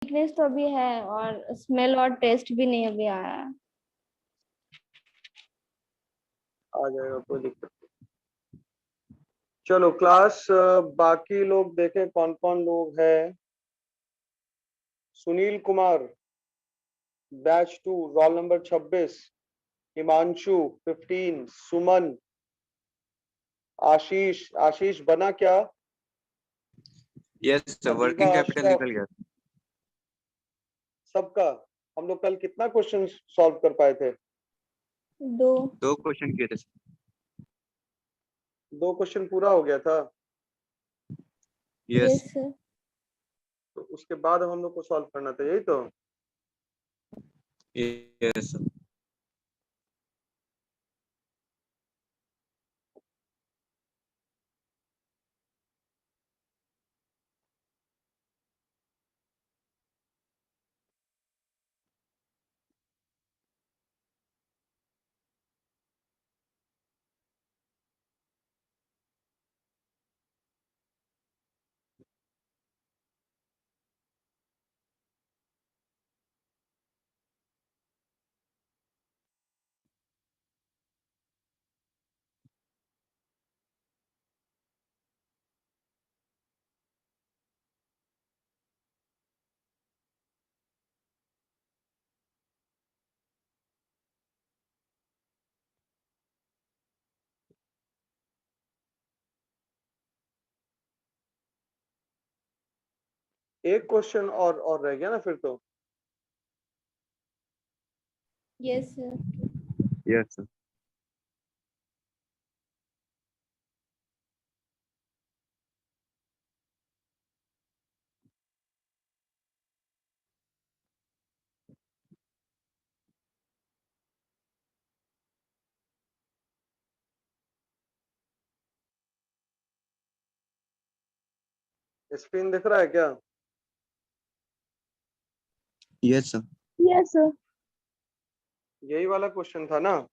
Weakness तो अभी है और स्मेल और टेस्ट भी नहीं अभी आया है। आ जाएगा, कोई दिक्कत नहीं। चलो क्लास, बाकी लोग देखें कौन कौन लोग हैं। Sunil Kumar, batch 2, roll number 26। Himanshu 15। Suman. Ashish, Ashish बना क्या? Yes sir, Abiba, working capital Ashraf, निकल गया। सबका। हम लोग कल कितना क्वेश्चन सॉल्व कर पाए थे? 2। 2 क्वेश्चन किए थे सर। 2 क्वेश्चन पूरा हो गया था। Yes yes sir. तो उसके बाद हम लोग को सॉल्व करना था, यही तो। Yes sir. एक क्वेश्चन और रह गया ना फिर तो। Yes sir. Yes sir. Screen दिख रहा है क्या? Yes sir. Yes sir. यही वाला क्वेश्चन था ना?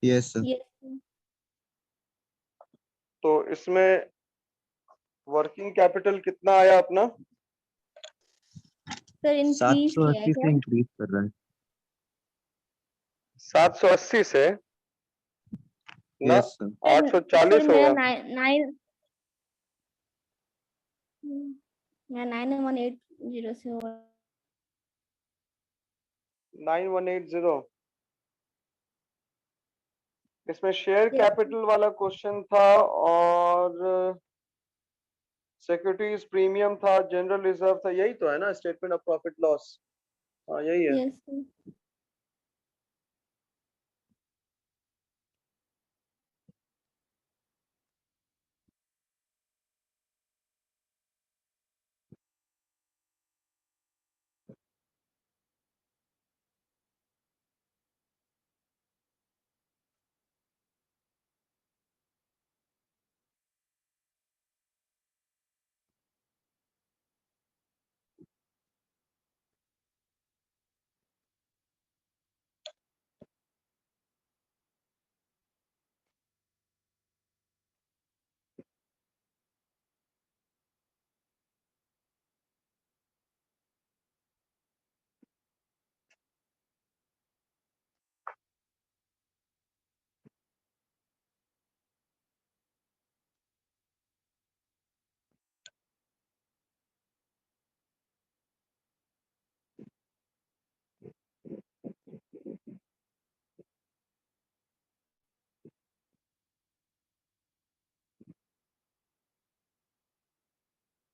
Yes sir. Yes sir. तो इसमें वर्किंग कैपिटल कितना आया अपना? सर इंक्रीज किया है 780 क्या? से इंक्रीज कर रहा है। 780 से ना, यस सर। सर 840 मेरा होगा। 9 मेरा 9180 से होगा। 9180। इसमें शेयर यस कैपिटल वाला क्वेश्चन था, और सिक्योरिटीज प्रीमियम था, जनरल रिजर्व था, यही तो है ना स्टेटमेंट ऑफ प्रॉफिट लॉस? हाँ यही है। Yes sir.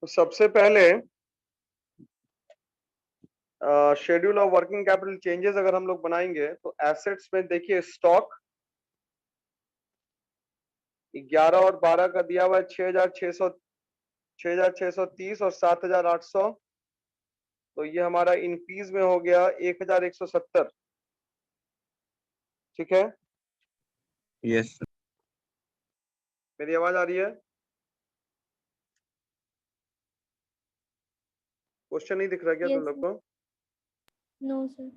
तो सबसे पहले schedule of working capital changes अगर हम लोग बनाएंगे तो एसेट्स में देखिए, स्टॉक 11 और 12 का दिया हुआ है 6,630 और 7,800। तो ये हमारा इंक्रीज में हो गया 1,170। ठीक है, यस सर। मेरी आवाज आ रही है? क्वेश्चन नहीं दिख रहा क्या तुम यस लोग सर। को? No sir.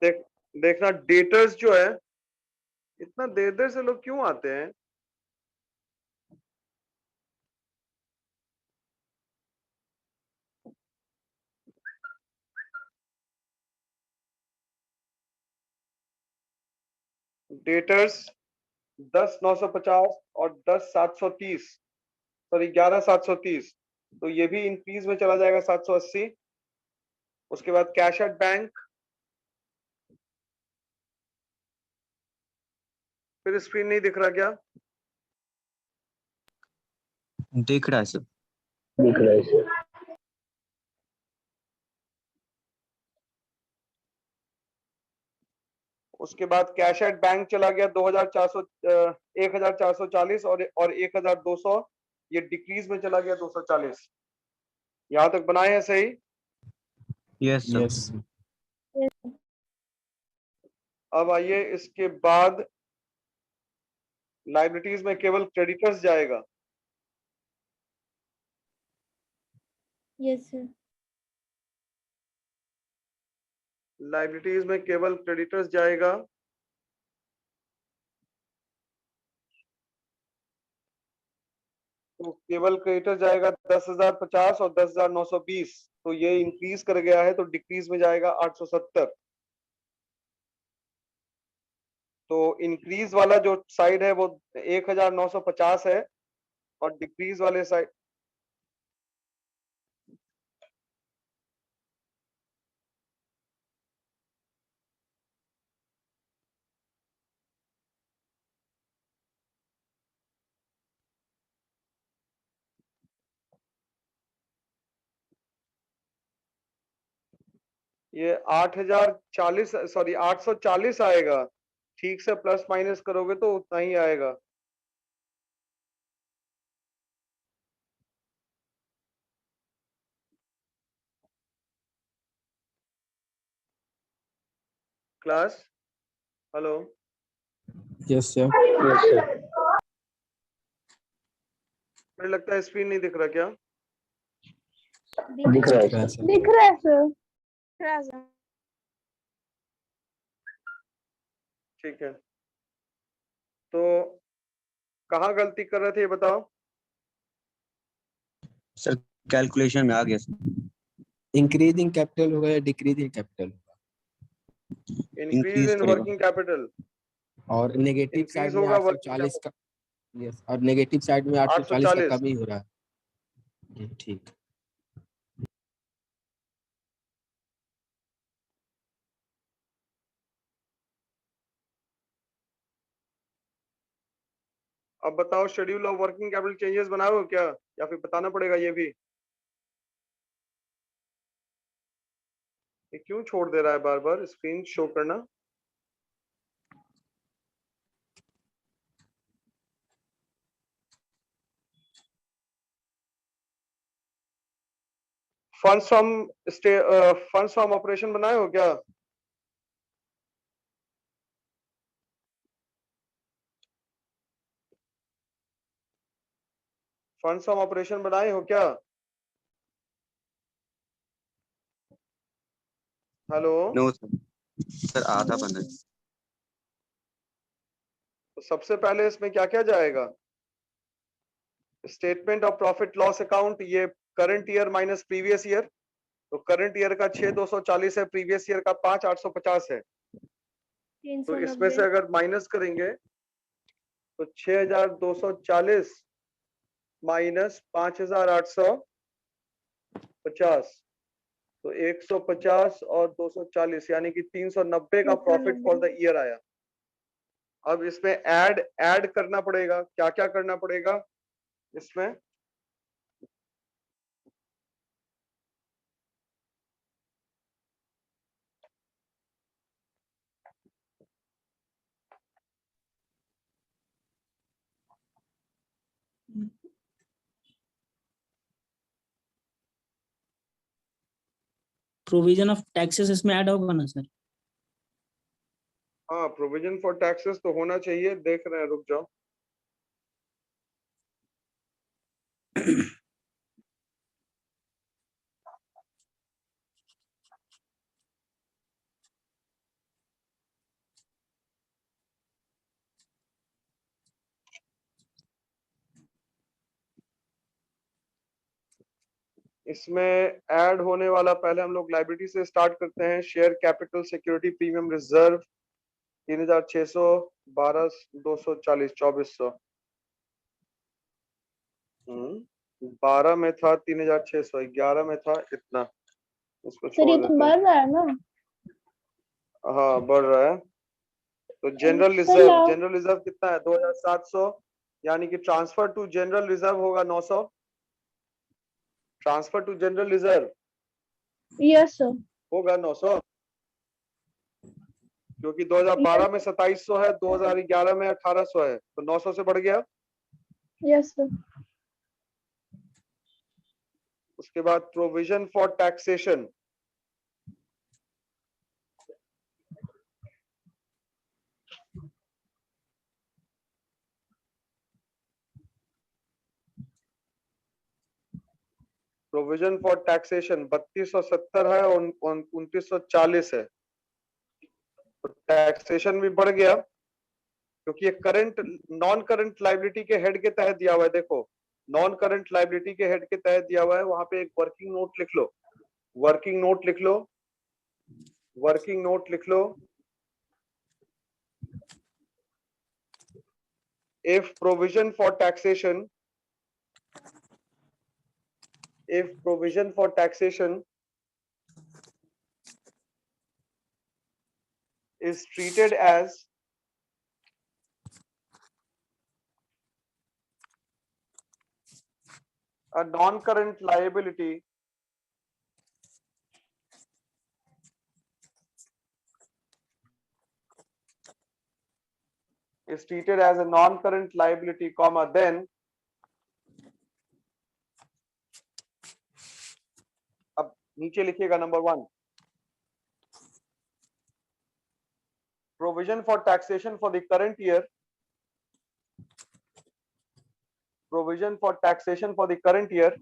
देखना डेटर्स जो है, इतना देर देर से लोग क्यों आते हैं? डेटर्स 10,950 और 10,730, सॉरी 11,730, तो ये भी इंक्रीज में चला जाएगा 780। उसके बाद कैश एट बैंक, फिर स्क्रीन नहीं दिख रहा क्या? दिख रहा है सर। उसके बाद कैश एट बैंक चला गया 1,440 और 1,200, ये डिक्रीज में चला गया 240। यहां तक बनाए हैं सही? Yes sir. यस अब आइए इसके बाद लाइबिलिटीज में केवल क्रेडिटर्स जाएगा। Yes, sir. लाइबिलिटीज में केवल क्रेडिटर्स जाएगा। तो केवल क्रेडिटर जाएगा 10,050 और 10,920, तो ये इंक्रीज कर गया है, तो डिक्रीज में जाएगा 870। तो इंक्रीज वाला जो साइड है वो 1,950 है, और डिक्रीज वाले साइड ये 8,040, सॉरी 840 आएगा। ठीक से प्लस माइनस करोगे तो उतना ही आएगा। क्लास, हेलो, यस सर मुझे लगता है स्क्रीन नहीं दिख रहा क्या? दिख रहा है सर। दिख रहा है सर। ठीक है, तो कहाँ गलती कर रहे थे ये बताओ? सर कैलकुलेशन में आ गया सर। इंक्रीजिंग कैपिटल होगा या डिक्रीजिंग कैपिटल होगा? इंक्रीज इन करेगा। वर्किंग कैपिटल, और नेगेटिव साइड इंक्रीज में होगा वर्किंग 840 का। यस, और नेगेटिव साइड में 840 का 840। कमी हो रहा है। ठीक। अब बताओ schedule of working capital changes बनाओ क्या, या फिर बताना पड़ेगा ये भी? ये क्यों छोड़ दे रहा है बार बार स्क्रीन शो करना? फंड्स फ्रॉम ऑपरेशन बनाए हो क्या? फंड्स फ्रॉम ऑपरेशन बनाए हो क्या? Hello, no sir. सर आधा बना है। तो सबसे पहले इसमें क्या क्या जाएगा? Statement of profit loss account, ये current year minus previous year. तो करंट ईयर का 6,240 है, प्रीवियस ईयर का 5,850 है। तो इसमें से 390। अगर माइनस करेंगे तो 6,240 माइनस 5,850, तो 150 और 240 यानी कि 390 का प्रॉफिट फॉर द ईयर आया। अब इसमें ऐड करना पड़ेगा। क्या क्या करना पड़ेगा इसमें? प्रोविजन ऑफ टैक्सेस इसमें ऐड होगा ना सर? हाँ, प्रोविजन फॉर टैक्सेस तो होना चाहिए, देख रहे हैं, रुक जाओ। इसमें ऐड होने वाला पहले हम लोग लाइबिलिटी से स्टार्ट करते हैं। Share capital security premium reserve 3600, 12, 240, 2400। 12 में था 3600, 11 में था इतना। इसको सर ये छोड़ तो देते हैं। बढ़ रहा है ना। हाँ बढ़ रहा है। तो जनरल सर रिजर्व कितना है? 2700, यानी कि ट्रांसफर टू जनरल रिजर्व होगा 900। Transfer to general reserve yes sir. होगा 900, क्योंकि 2012 में 2700 है, 2011 में 1800 है, तो 900 से बढ़ गया। Yes sir. उसके बाद provision for taxation, provision for taxation 3270 है और 2940 है। तो टैक्सेशन भी बढ़ गया, क्योंकि ये करंट नॉन करंट लाइबिलिटी के हेड के तहत दिया हुआ है। देखो, नॉन करंट लाइबिलिटी के हेड के तहत दिया हुआ है, वहां पे एक वर्किंग नोट लिख लो, वर्किंग नोट लिख लो, वर्किंग नोट लिख लो। If provision for taxation is treated as a non-current liability, comma, then अब नीचे लिखिएगा number 1, provision for taxation for the current year, provision for taxation for the current year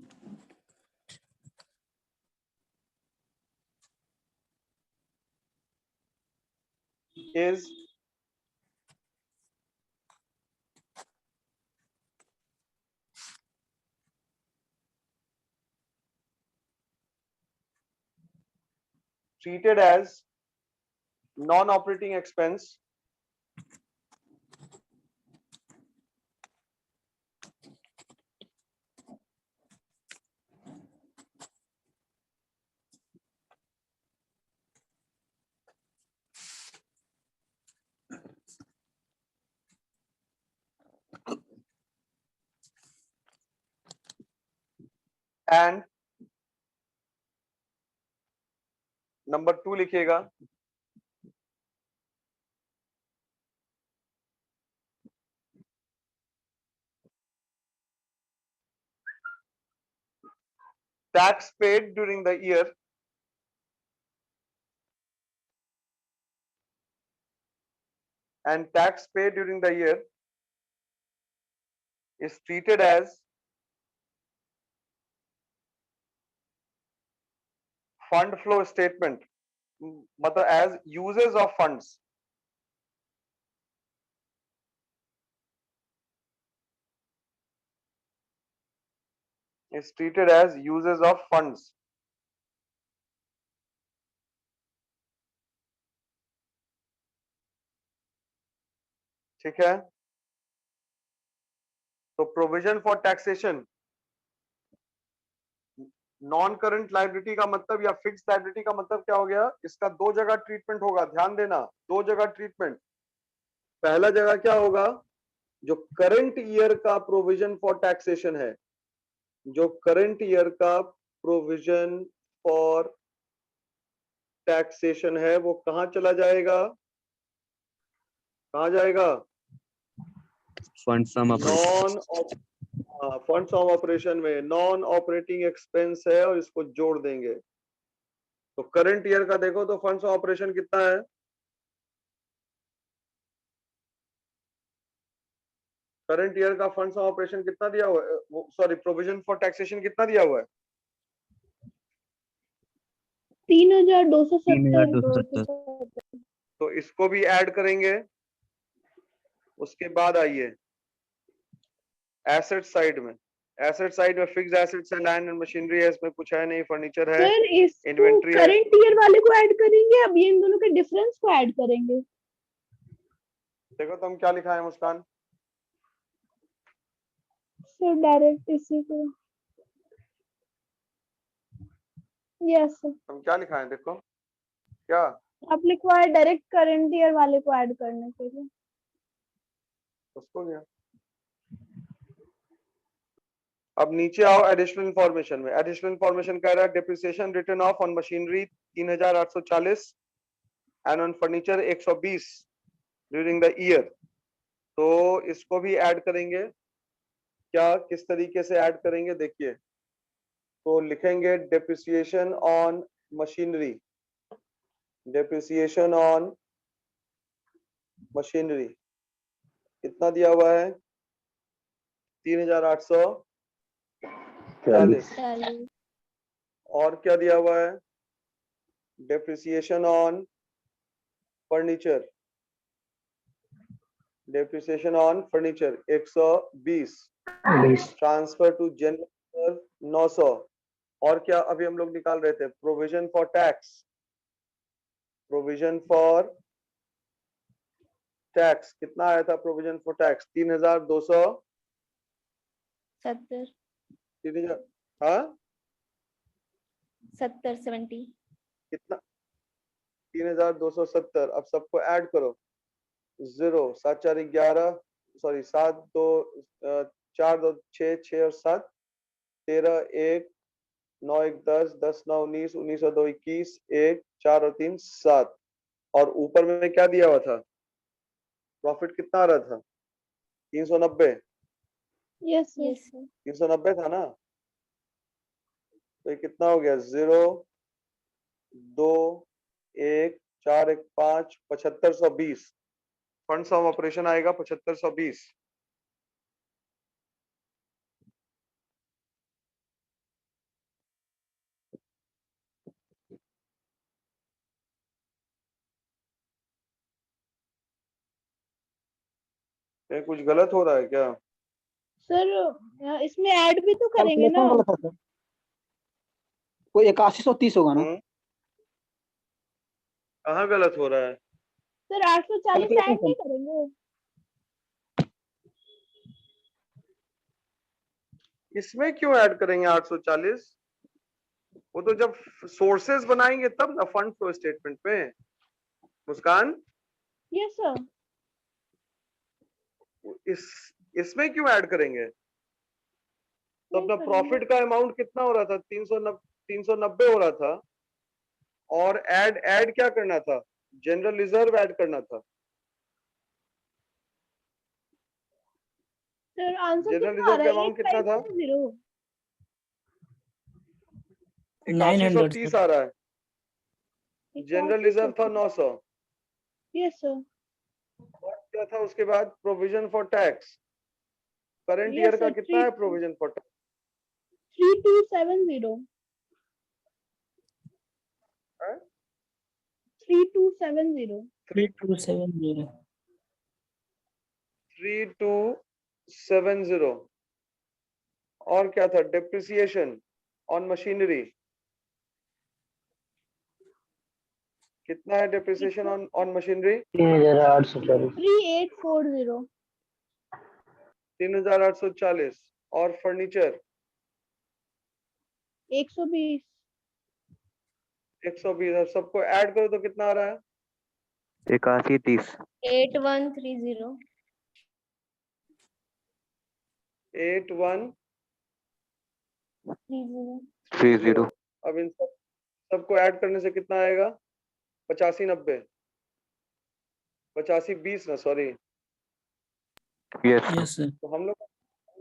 is treated as non-operating expense and number 2 लिखिएगा, tax paid during the year and tax paid during the year is treated as fund flow statement, मतलब as uses of funds, is treated as uses of funds। ठीक है। तो provision for taxation non current liability का मतलब या fix liability का मतलब क्या हो गया? इसका दो जगह ट्रीटमेंट होगा, ध्यान देना, दो जगह ट्रीटमेंट। पहला जगह क्या होगा? जो करंट ईयर का प्रोविजन फॉर टैक्सेशन है, जो करंट ईयर का प्रोविजन फॉर टैक्सेशन है, वो कहां चला जाएगा? कहां जाएगा? Fund from non fund from operation में नॉन ऑपरेटिंग एक्सपेंस है और इसको जोड़ देंगे। तो करंट ईयर का देखो तो फंड्स फ्रॉम ऑपरेशन कितना है? करंट ईयर का फंड्स फ्रॉम ऑपरेशन कितना दिया हुआ है? सॉरी, प्रोविजन फॉर टैक्सेशन कितना दिया हुआ है? 3270। तो इसको भी ऐड करेंगे। उसके बाद आइए एसेट साइड में, एसेट साइड में फिक्स्ड एसेट्स है, लैंड एंड मशीनरी है, इसमें कुछ है नहीं, फर्नीचर है, सर इसको इन्वेंट्री है। करंट ईयर वाले को ऐड करेंगे, अब ये इन दोनों के डिफरेंस को ऐड करेंगे। देखो तुम क्या लिखा है मुस्कान? सर डायरेक्ट इसी को, यस सर। तुम क्या लिखा है देखो क्या? आप लिखवाए डायरेक्ट करंट ईयर वाले को ऐड करने के लिए। उसको गया। अब नीचे आओ एडिशनल इंफॉर्मेशन में। एडिशनल इंफॉर्मेशन कह रहा है depreciation return of on machinery 3840 and on furniture 120 during the year. तो इसको भी ऐड करेंगे क्या, किस तरीके से ऐड करेंगे देखिए। तो लिखेंगे depreciation on machinery, depreciation on machinery कितना दिया हुआ है? 3840। और क्या दिया हुआ है? Depreciation on furniture, depreciation on furniture 120, transfer to general 900। और क्या अभी हम लोग निकाल रहे थे? Provision for tax, provision for tax कितना आया था? Provision for tax 70 3000। हाँ 70 कितना? 3270। अब सबको ऐड करो। 0 7 4 11, सॉरी 7 2 4 2 6 6 और 7 13 1 9 1 10 10 9 19 19 और 2 21 1 4 और 3 7। और ऊपर में क्या दिया हुआ था? प्रॉफिट कितना आ रहा था? 390। Yes yes sir. 390 था ना? तो ये कितना हो गया? 0 2 1 4 1 5 7520। फंड्स फ्रॉम ऑपरेशन आएगा 7520। ये कुछ गलत हो रहा है क्या? सर इसमें ऐड भी तो करेंगे ना। कैलकुलेशन गलत है सर, कोई 8130 होगा ना? कहाँ गलत हो रहा है? सर 840 ऐड कैलकुलेशन नहीं करेंगे? इसमें क्यों ऐड करेंगे 840? वो तो जब सोर्सेज बनाएंगे तब ना, फंड फ्लो स्टेटमेंट में। मुस्कान यस सर। इसमें क्यों ऐड करेंगे? तो अपना प्रॉफिट का अमाउंट कितना हो रहा था? 390 हो रहा था। और ऐड क्या करना था? जनरल रिजर्व ऐड करना था। सर आंसर जनरल कितना आ रिजर्व रहा का है? अमाउंट कितना था? 8540। 8130 आ रहा है। जनरल रिजर्व था 900। Yes sir. और क्या था उसके बाद? Provision for tax. Current Yes, year का sir, कितना है प्रोविजन फॉर टैक्स? 3270। 3270। 3270। 3270। और क्या था? डेप्रिसिएशन ऑन मशीनरी कितना है? Depreciation on machinery 3840। 3840। और फर्नीचर 120। 120। अब सबको ऐड करो तो कितना आ रहा है? 8130। 8130 30। अब इन सबको ऐड करने से कितना आएगा? 8590। 8520 ना, सॉरी। Yes yes sir. तो हम लोग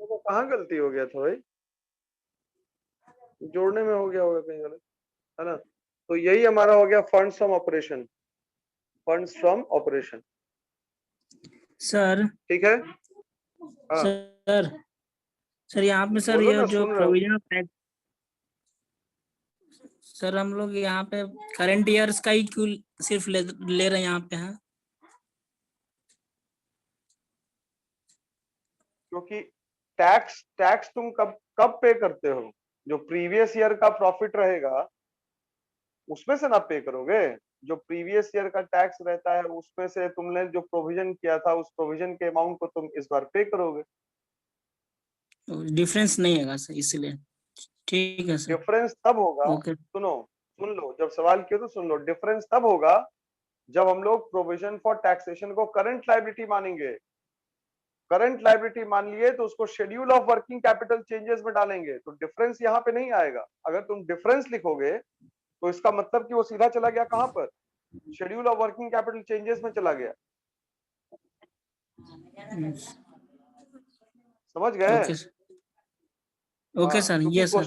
को कहाँ गलती हो गया था भाई? जोड़ने में हो गया होगा कहीं गलत, है ना? तो यही हमारा हो गया funds from operation. Funds from operation, sir ठीक है? हाँ सर सर यहाँ पे सर बोलो ये ना, जो सुन रहा हूँ। प्रोविजन ऑफ टैक्स, सर हम लोग यहाँ पे करंट ईयर्स का ही क्यों सिर्फ ले रहे हैं यहाँ पे? हैं क्योंकि टैक्स तुम कब पे करते हो? जो प्रीवियस ईयर का प्रॉफिट रहेगा उसमें से ना पे करोगे। जो प्रीवियस ईयर का टैक्स रहता है उसमें से तुमने जो प्रोविजन किया था उस प्रोविजन के अमाउंट को तुम इस बार पे करोगे। डिफरेंस नहीं होगा सर, इसलिए ठीक है सर। डिफरेंस तब होगा, ओके सुनो सुन लो, जब सवाल किया तो सुन लो। डिफरेंस तब होगा जब हम लोग प्रोविजन फॉर टैक्सेशन को करंट लायबिलिटी मानेंगे। करंट लायबिलिटी मान लिए तो उसको schedule of working capital changes में डालेंगे, तो डिफरेंस यहाँ पे नहीं आएगा। अगर तुम डिफरेंस लिखोगे तो इसका मतलब कि वो सीधा चला गया कहां पर? Schedule of working capital changes में चला गया। समझ गए? ओके ओके सर, क्योंकि यस सर।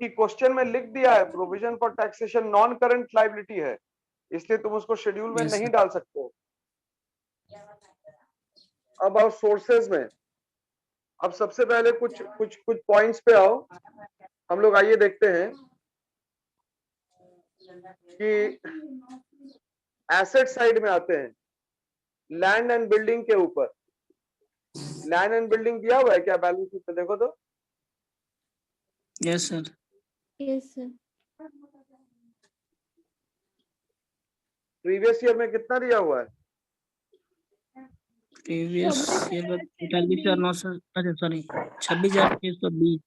क्वेश्चन में लिख दिया है provision for taxation non current liability है, इसलिए तुम उसको शेड्यूल में Yes, नहीं sir. डाल सकते हो। अब आओ सोर्सेज में। अब सबसे पहले कुछ कुछ कुछ पॉइंट्स पे आओ, हम लोग आइए देखते हैं कि एसेट साइड में आते हैं। लैंड एंड बिल्डिंग के ऊपर लैंड एंड बिल्डिंग दिया हुआ है क्या बैलेंस शीट पे? देखो तो। Yes sir. Yes, sir. Previous year में कितना दिया हुआ है? प्रीवियस ईयर का 43,900, अच्छा सॉरी 26,620।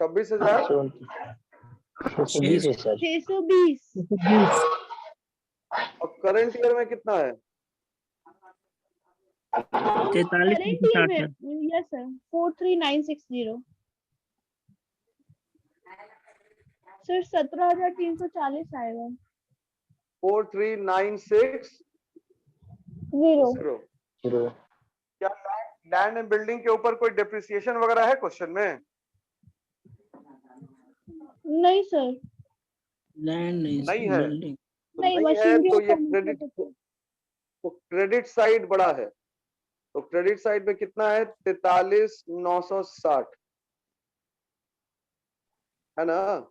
26,000 620 और करंट ईयर में कितना है? 43,960। यस सर 43960 सर 17,340 आएगा। 43960। क्या लैंड एंड बिल्डिंग के ऊपर कोई डिप्रिसिएशन वगैरह है क्वेश्चन में? नहीं सर, लैंड नहीं है। बिल्डिंग। तो नहीं नहीं है मशीनरी तो और ये क्रेडिट, तो क्रेडिट साइड बड़ा है। तो क्रेडिट साइड में कितना है? 43,960 है ना?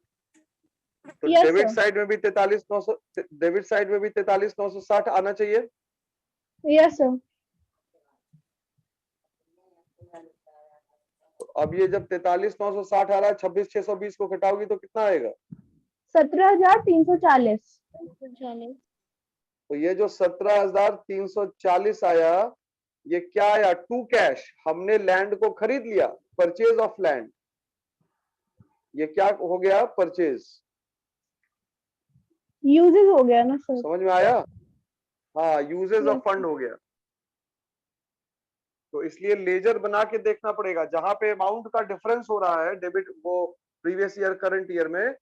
तो Yes, डेबिट sir. साइड में भी 43,960 आना चाहिए। Yes sir. तो अब ये जब 43,960 आ रहा है, 26,620 को घटाओगी तो कितना आएगा? 17,340 40. तो ये जो 17,340 आया, ये क्या आया? To cash. हमने लैंड को खरीद लिया, परचेज ऑफ लैंड। ये क्या हो गया? परचेज। यूजेस हो गया ना सर। समझ में आया? हाँ, यूजेज ऑफ Yes, फंड हो गया। तो इसलिए लेजर बना के देखना पड़ेगा। जहां पे अमाउंट का डिफरेंस हो रहा है, डेबिट वो प्रीवियस ईयर करंट ईयर में,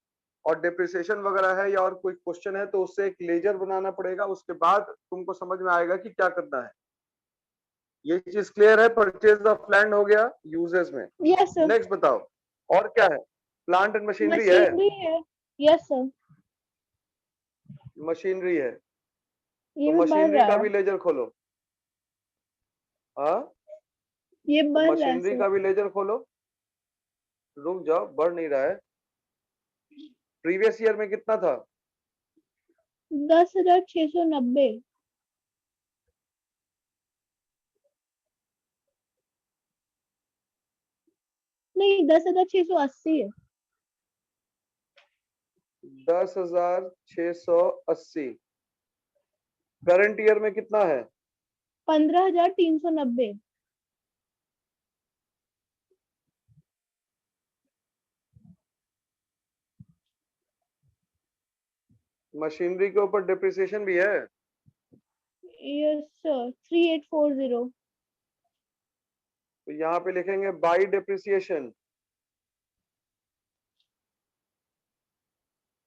और डिप्रिसिएशन वगैरह है या और कोई क्वेश्चन है, तो उससे एक लेजर बनाना पड़ेगा। उसके बाद तुमको समझ में आएगा कि क्या करना है। ये चीज क्लियर है? परचेज ऑफ लैंड हो गया यूजेस में। Yes sir. नेक्स्ट बताओ और क्या है? प्लांट एंड मशीनरी है। मशीनरी है। Yes sir. मशीनरी है ये तो भी बढ़ मशीनरी रहा का है। भी लेजर खोलो। हाँ, ये तो बढ़ रहा है मशीनरी सर। का भी लेजर खोलो। रुक जाओ, बढ़ नहीं रहा है। प्रीवियस ईयर में कितना था? 10,690 नहीं 10,680 है। 10,680। करंट ईयर में कितना है? 15,390 मशीनरी के ऊपर डिप्रिसिएशन भी है। यस सर 3,840 तो यहाँ पे लिखेंगे बाई डिप्रिसिएशन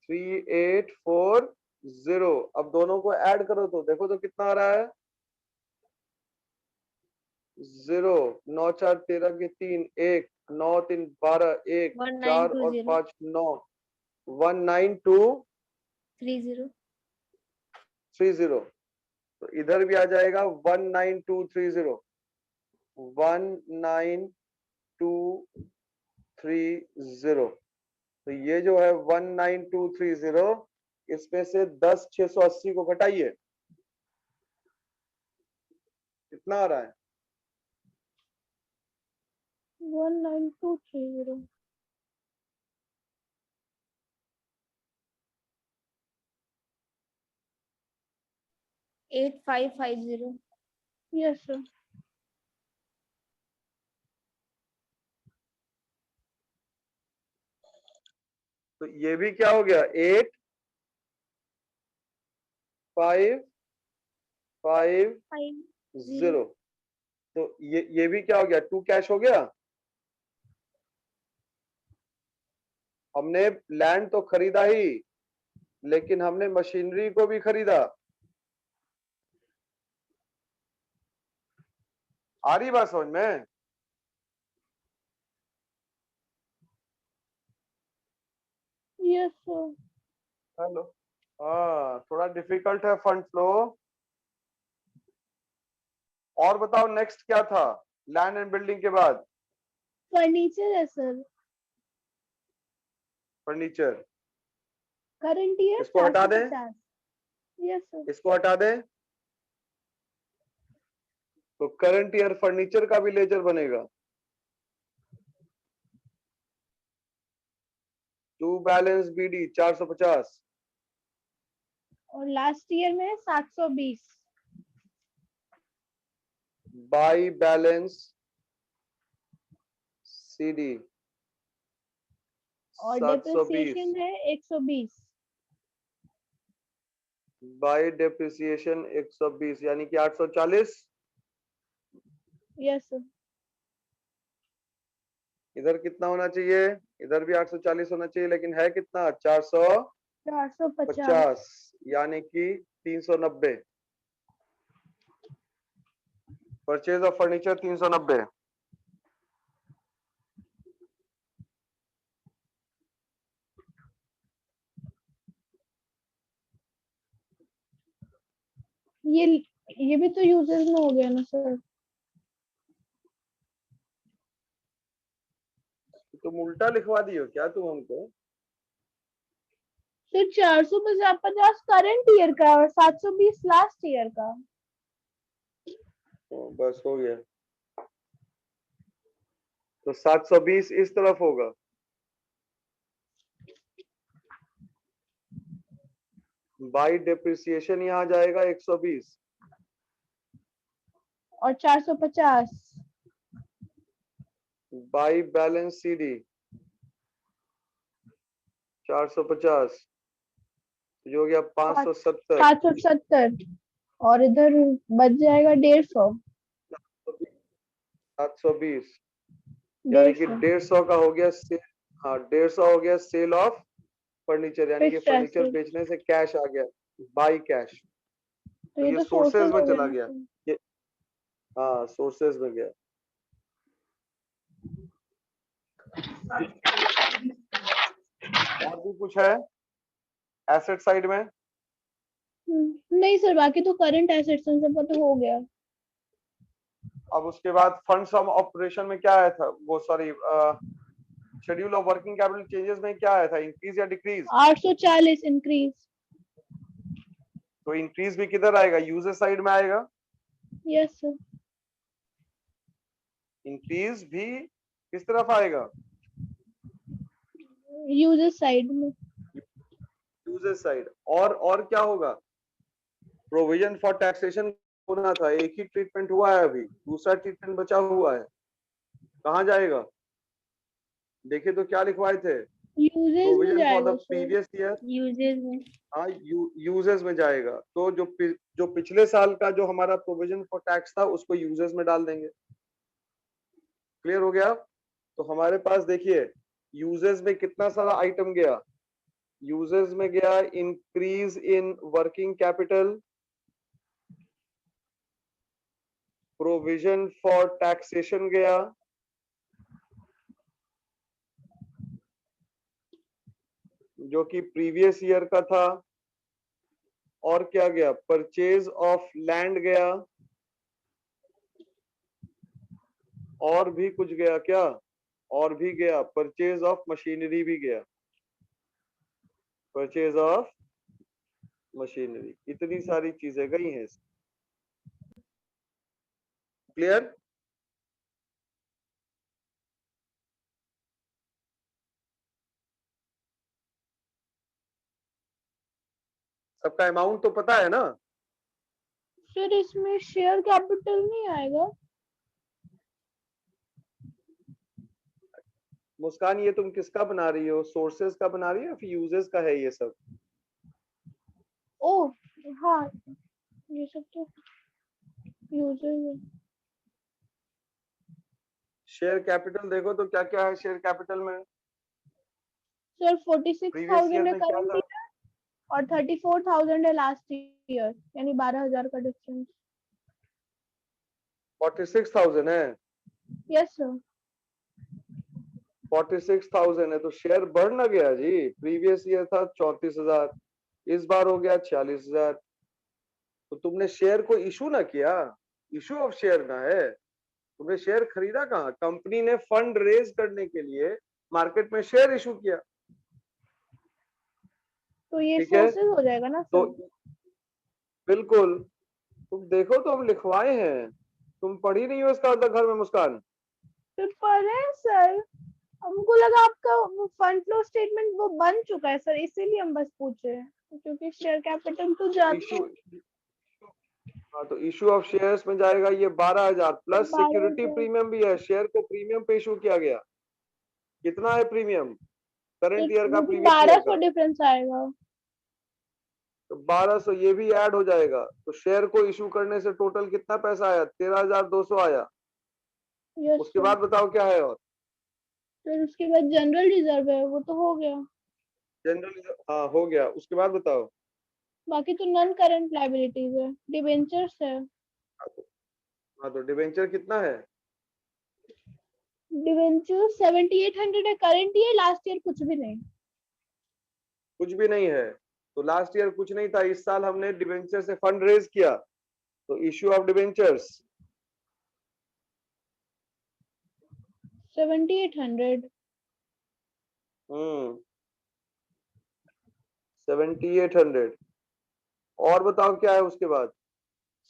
3,840। अब दोनों को ऐड करो तो देखो तो कितना आ रहा है? 0 9 4 13 के 3 1 9 3 12 1 4 और 1920. 5 9 19230। 30. तो इधर भी आ जाएगा 19230। 19230। तो ये जो है 19230, इसमें से 10,680 को घटाइए, कितना आ रहा है? 19230. Eight five 550. Yes, sir. तो ये भी क्या हो गया 8 5 5 0। तो ये भी क्या हो गया 2 कैश हो गया। हमने लैंड तो खरीदा ही, लेकिन हमने मशीनरी को भी खरीदा। आ रही बात समझ में? Yes, sir. हेलो। हाँ, थोड़ा डिफिकल्ट है फंड फ्लो। और बताओ नेक्स्ट क्या था लैंड एंड बिल्डिंग के बाद? Furniture है sir. फर्नीचर। Current year इसको हटा दें? 450. Yes, sir. इसको हटा दें तो करंट ईयर फर्नीचर का भी लेजर बनेगा। टू बैलेंस बीडी 450 और लास्ट ईयर में 720. बाई बैलेंस सीडी और 720 डेप्रिसिएशन है 120. बाई डेप्रिसिएशन 120 यानी कि 840। Yes sir. इधर कितना होना चाहिए? इधर भी 840 होना चाहिए, लेकिन है कितना 450 450. यानी कि 390। Purchase of furniture 390। ये भी तो यूजेस में हो गया ना सर. तुम उल्टा लिखवा दियो क्या तुम हमको? सर 450 करंट ईयर का और 720 लास्ट ईयर का. बस हो गया। तो 720 इस तरफ होगा। बाई डेप्रिसिएशन यहाँ जाएगा 120 और 450. बाई बैलेंस सीडी 450 जो हो गया 570। 770 और इधर बच जाएगा 150. 720 यानी कि 150 का हो गया सेल। हाँ 150 हो गया सेल ऑफ फर्नीचर, यानी कि Fixed फर्नीचर assets. बेचने से कैश आ गया बाई कैश। तो ये तो सोर्सेज में हो चला ना गया। सर. ये हाँ सोर्सेज में गया। और भी कुछ है एसेट साइड में? नहीं सर, बाकी तो करंट एसेट्स उन सबका तो हो गया. अब उसके बाद फंड्स फ्रॉम ऑपरेशन में क्या आया था? वो sorry schedule of working capital changes में क्या आया था? इंक्रीज या डिक्रीज? 840 इंक्रीज. तो इंक्रीज भी किधर आएगा? यूजर साइड में आएगा। Yes sir. इंक्रीज भी किस तरफ आएगा? यूजर साइड में. User side. और क्या होगा? प्रोविजन फॉर टैक्सेशन होना था, एक ही ट्रीटमेंट हुआ है, अभी दूसरा ट्रीटमेंट बचा हुआ है। कहाँ जाएगा? देखिए तो क्या लिखवाए थे? यूजेस में प्रोविजन फॉर द जाएगा सर. Previous year. Uses में. हाँ यूजर्स में जाएगा। तो जो पिछले साल का जो हमारा प्रोविजन फॉर टैक्स था उसको यूजर्स में डाल देंगे। क्लियर हो गया? तो हमारे पास देखिए यूजर्स में कितना सारा आइटम गया। यूजर्स में गया increase in working capital, provision for taxation गया, जो कि प्रीवियस ईयर का था, और क्या गया? परचेज ऑफ लैंड गया, और भी कुछ गया क्या? और भी गया परचेज ऑफ मशीनरी भी गया। परचेज ऑफ मशीनरी, इतनी सारी चीजें गई हैं। क्लियर? सबका अमाउंट तो पता है ना? सर इसमें शेयर कैपिटल नहीं आएगा? मुस्कान, ये तुम किसका बना रही हो? सोर्सेज का बना रही हो या फिर यूजेस का है ये सब? ओ हाँ, ये सब तो यूजर है। शेयर कैपिटल देखो तो क्या क्या है शेयर कैपिटल में? सर प्रीवियस 46,000 ईयर है में क्या करंट था? ईयर और 34,000 है लास्ट ईयर, यानी 12,000 का डिफरेंस। 46,000 है। Yes sir. 46,000 है तो शेयर बढ़ ना गया जी। प्रीवियस ईयर था 34,000, इस बार हो गया 46,000। तो तुमने शेयर को इशू ना किया, इशू ऑफ शेयर ना है। तुमने शेयर खरीदा कहाँ? कंपनी ने फंड रेज करने के लिए मार्केट में शेयर इशू किया। तो ये ठीक है, सोर्सेज हो जाएगा ना तो सर? बिल्कुल। तुम देखो तो हम लिखवाए हैं, तुम पढ़ी नहीं हो इसका मतलब घर में मुस्कान? पेपर है सर, हमको लगा आपका फंड फ्लो स्टेटमेंट वो बन चुका है सर, इसीलिए हम बस पूछे हैं, क्योंकि शेयर कैपिटल तो जाते इशू, हाँ तो इशू ऑफ शेयर्स में जाएगा ये 12,000 प्लस सिक्योरिटी 12,000। प्रीमियम भी है। शेयर को प्रीमियम पे इशू किया गया। कितना है प्रीमियम? करंट ईयर का, प्रीवियस ईयर 1200 का? डिफरेंस आएगा। तो 1200 ये भी ऐड हो जाएगा। तो शेयर को इशू करने से टोटल कितना पैसा आया? 13,200 आया। यस उसके सर। बाद बताओ क्या है और? फिर उसके बाद जनरल रिजर्व है, वो तो हो गया। जनरल, हाँ हो गया। उसके बाद बताओ। बाकी तो नॉन करंट लायबिलिटीज है, डिबेंचर्स है। हाँ तो डिवेंचर कितना है? डिबेंचर 7800 है करंट ईयर, लास्ट ईयर कुछ भी नहीं। कुछ भी नहीं है। तो लास्ट ईयर कुछ नहीं था, इस साल हमने डिवेंचर से फंड रेज किया, तो इश्यू ऑफ डिवेंचर्स 7800। 7800। और बताओ क्या है उसके बाद?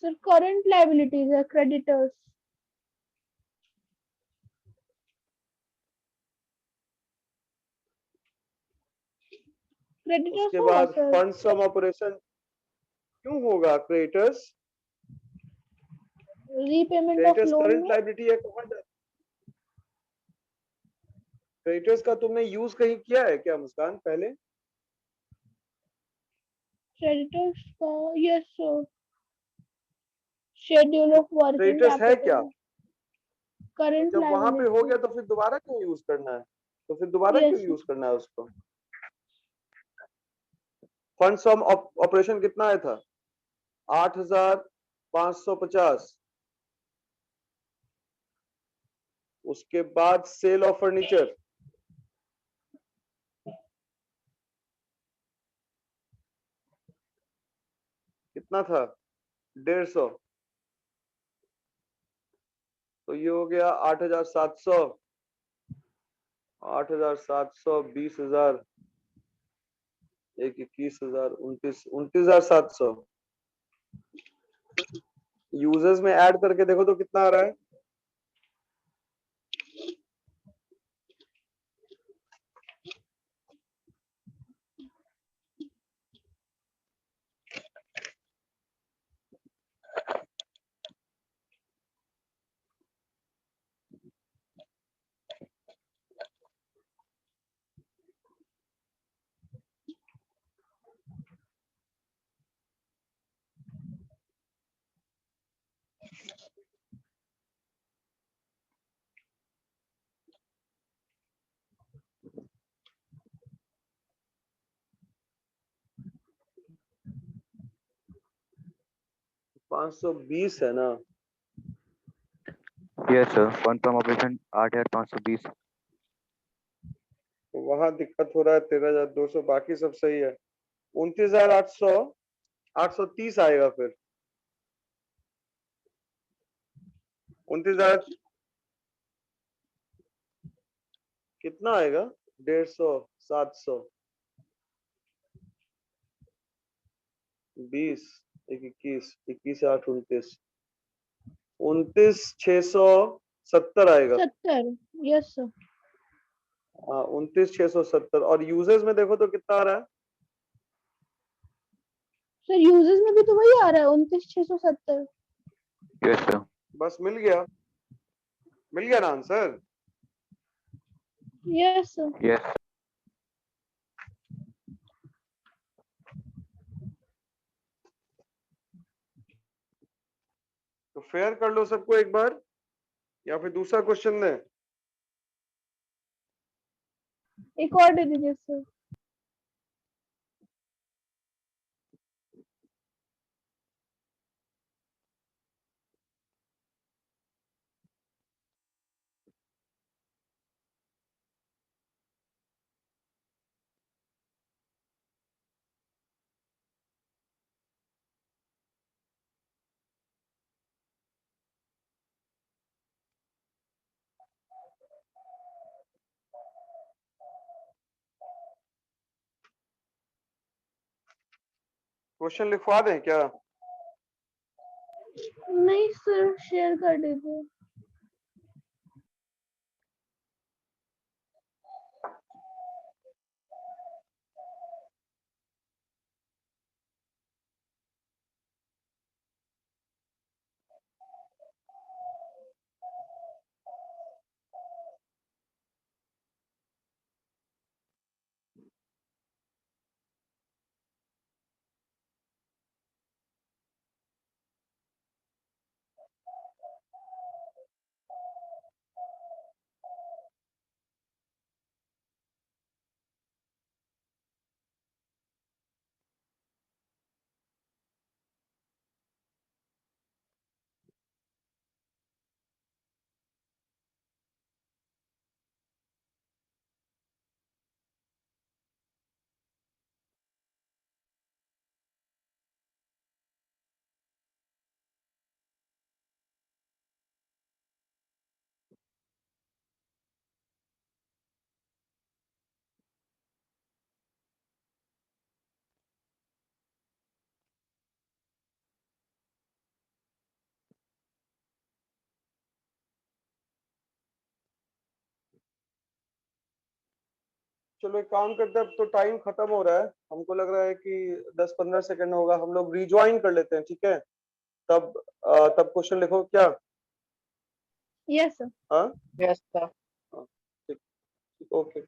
सर करंट लायबिलिटीज है, क्रेडिटर्स। क्रेडिटर्स उसके होगा बाद सर। फंड्स फ्रॉम ऑपरेशन क्यों होगा? Creditors, repayment of creditors loan current में। लायबिलिटी है, कहाँ जाता? क्रेडिटर्स का तुमने यूज कहीं किया है क्या मुस्कान पहले? क्रेडिटर्स का yes sir, schedule of working creditors है क्या? कैपिटल, करंट जब वहां पे हो लायबिलिटी। गया तो फिर दोबारा क्यों यूज करना है? तो फिर दोबारा क्यों यस यूज करना है उसको? फंड्स फ्रॉम ऑपरेशन कितना आया था? 8,550। उसके बाद सेल ऑफ फर्नीचर कितना था? 150। तो ये हो गया 8,700। 8,700, 20,000, 21,000, 29,700। यूजर्स में ऐड करके देखो तो कितना आ रहा है? ₹520 है ना? Yes sir, fund from operation 8,520। तो वहां दिक्कत हो रहा है 13,200, बाकी सब सही है। 29,800, 830 आएगा फिर। 29,000 कितना आएगा? 150, 700, 20, 21, 21, 8, 29, 29,670 आएगा। 70। Yes sir. हाँ 29,670। और यूजर्स में देखो तो कितना आ रहा है? सर यूजेस में भी तो वही आ रहा है 29,670। Yes, sir. बस मिल गया ना आंसर। Yes sir. Yes. तो फेयर कर लो सबको एक बार, या फिर दूसरा क्वेश्चन दें। एक और दे दीजिए सर। क्वेश्चन लिखवा दें क्या? नहीं सर, शेयर कर दीजिए। चलो एक काम करते हैं, अब तो टाइम खत्म हो रहा है, हमको लग रहा है कि 10-15 सेकंड होगा, हम लोग रिज्वाइन कर लेते हैं, ठीक है? तब तब क्वेश्चन लिखो क्या? Yes sir. हाँ यस सर। ठीक, ओके।